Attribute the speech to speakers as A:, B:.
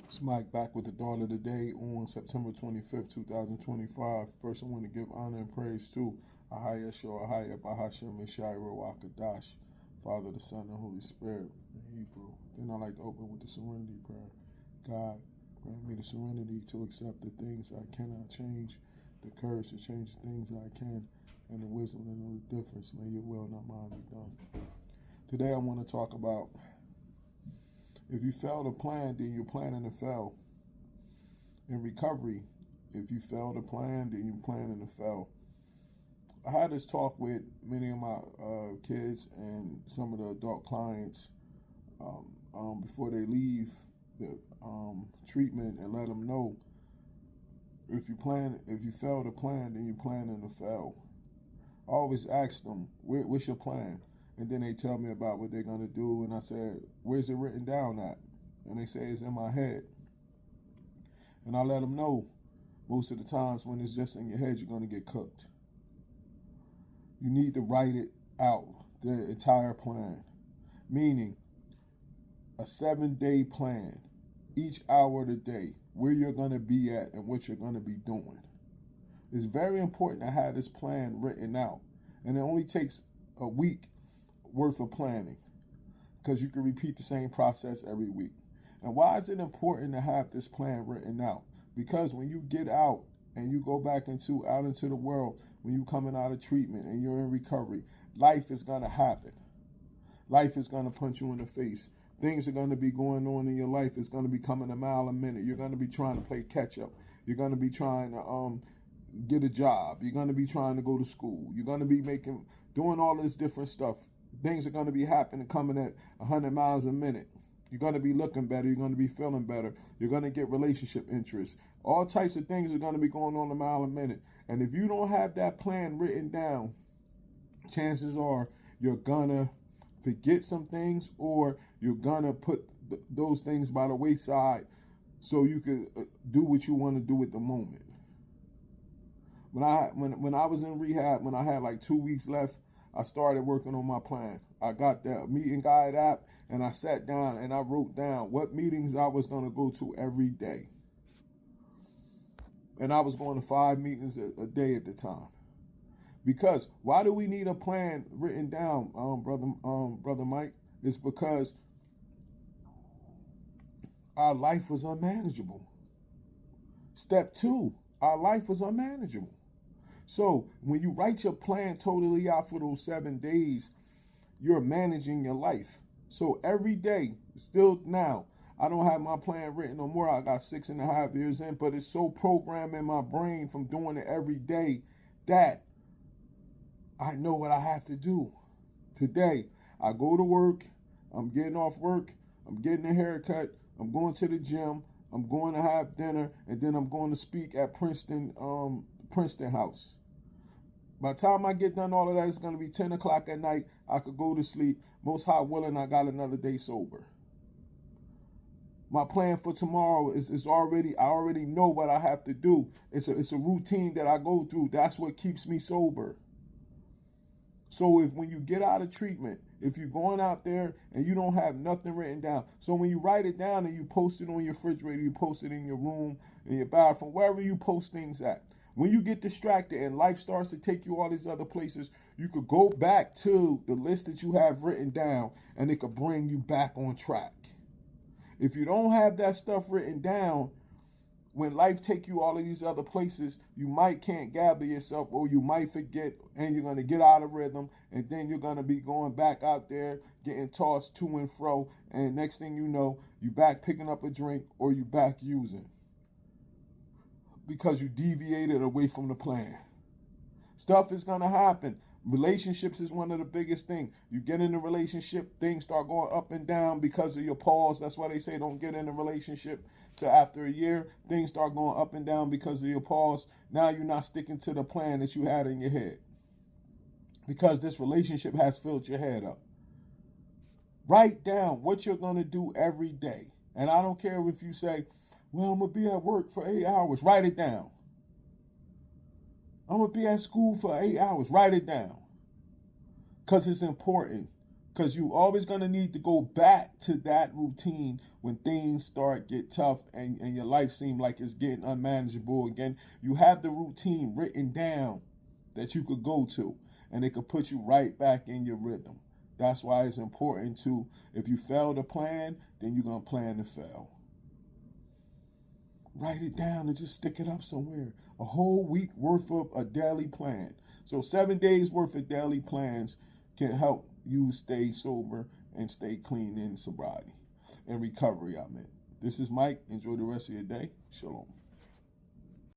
A: It's Mike back with the thought of the day on September 25th, 2025. First, I want to give honor and praise to Ahaya Shor Ahaya Bahashem Mishai Ruach Father, the Son, and Holy Spirit in Hebrew. Then I like to open with the serenity prayer. God, grant me the serenity to accept the things I cannot change, the courage to change the things I can, and the wisdom to know the difference. May your will, not mine, be done. Today, I want to talk about if you fail to plan, then you're planning to fail. In recovery, if you fail to plan, then you're planning to fail. I had this talk with many of my kids and some of the adult clients before they leave the treatment, and let them know if you fail to plan, then you're planning to fail. I always ask them, what's your plan? And then they tell me about what they're going to do, and I said, where's it written down at? And they say it's in my head. And I let them know most of the times when it's just in your head, you're going to get cooked. You need to write it out, the entire plan. Meaning, a 7-day plan, each hour of the day, where you're going to be at and what you're going to be doing. It's very important to have this plan written out. And it only takes a week worth of planning, because you can repeat the same process every week. And why is it important to have this plan written out? Because when you get out and you go back out into the world, when you're coming out of treatment and you're in recovery, life is going to happen. Life is going to punch you in the face. Things are going to be going on in your life. It's going to be coming a mile a minute. You're going to be trying to play catch up. You're going to be trying to get a job. You're going to be trying to go to school. You're going to be doing all this different stuff. Things are going to be happening, coming at 100 miles a minute. You're going to be looking better. You're going to be feeling better. You're going to get relationship interest. All types of things are going to be going on a mile a minute. And if you don't have that plan written down, chances are you're going to forget some things, or you're going to put those things by the wayside so you can do what you want to do at the moment. When I was in rehab, when I had like 2 weeks left, I started working on my plan. I got that meeting guide app, and I sat down and I wrote down what meetings I was going to go to every day. And I was going to 5 meetings a day at the time. Because why do we need a plan written down, brother Mike? It's because our life was unmanageable. Step 2, our life was unmanageable. So when you write your plan totally out for those 7 days, you're managing your life. So every day, still now, I don't have my plan written no more. I got 6.5 years in, but it's so programmed in my brain from doing it every day that I know what I have to do. Today, I go to work, I'm getting off work, I'm getting a haircut, I'm going to the gym, I'm going to have dinner, and then I'm going to speak at Princeton House. By the time I get done all of that, it's going to be 10 o'clock at night. I could go to sleep. Most high willing, I got another day sober. My plan for tomorrow is already, I already know what I have to do. It's a routine that I go through. That's what keeps me sober. So when you get out of treatment, if you're going out there and you don't have nothing written down, so when you write it down and you post it on your refrigerator, you post it in your room, in your bathroom, wherever you post things at. When you get distracted and life starts to take you all these other places, you could go back to the list that you have written down, and it could bring you back on track. If you don't have that stuff written down, when life take you all of these other places, you might can't gather yourself, or you might forget, and you're going to get out of rhythm, and then you're going to be going back out there, getting tossed to and fro, and next thing you know, you back picking up a drink, or you back using, because you deviated away from the plan. Stuff is going to happen. Relationships is one of the biggest things. You get in a relationship, things start going up and down because of your pause. That's why they say don't get in a relationship till after a year. Things start going up and down because of your pause. Now you're not sticking to the plan that you had in your head, because this relationship has filled your head up. Write down what you're going to do every day. And I don't care if you say, well, I'm going to be at work for 8 hours. Write it down. I'm going to be at school for 8 hours. Write it down. Because it's important. because you always going to need to go back to that routine when things start get tough and your life seem like it's getting unmanageable again. You have the routine written down that you could go to, and it could put you right back in your rhythm. That's why it's important to, if you fail to plan, then you're going to plan to fail. Write it down and just stick it up somewhere. A whole week worth of a daily plan. So 7 days worth of daily plans can help you stay sober and stay clean in sobriety and recovery, I mean. This is Mike. Enjoy the rest of your day. Shalom.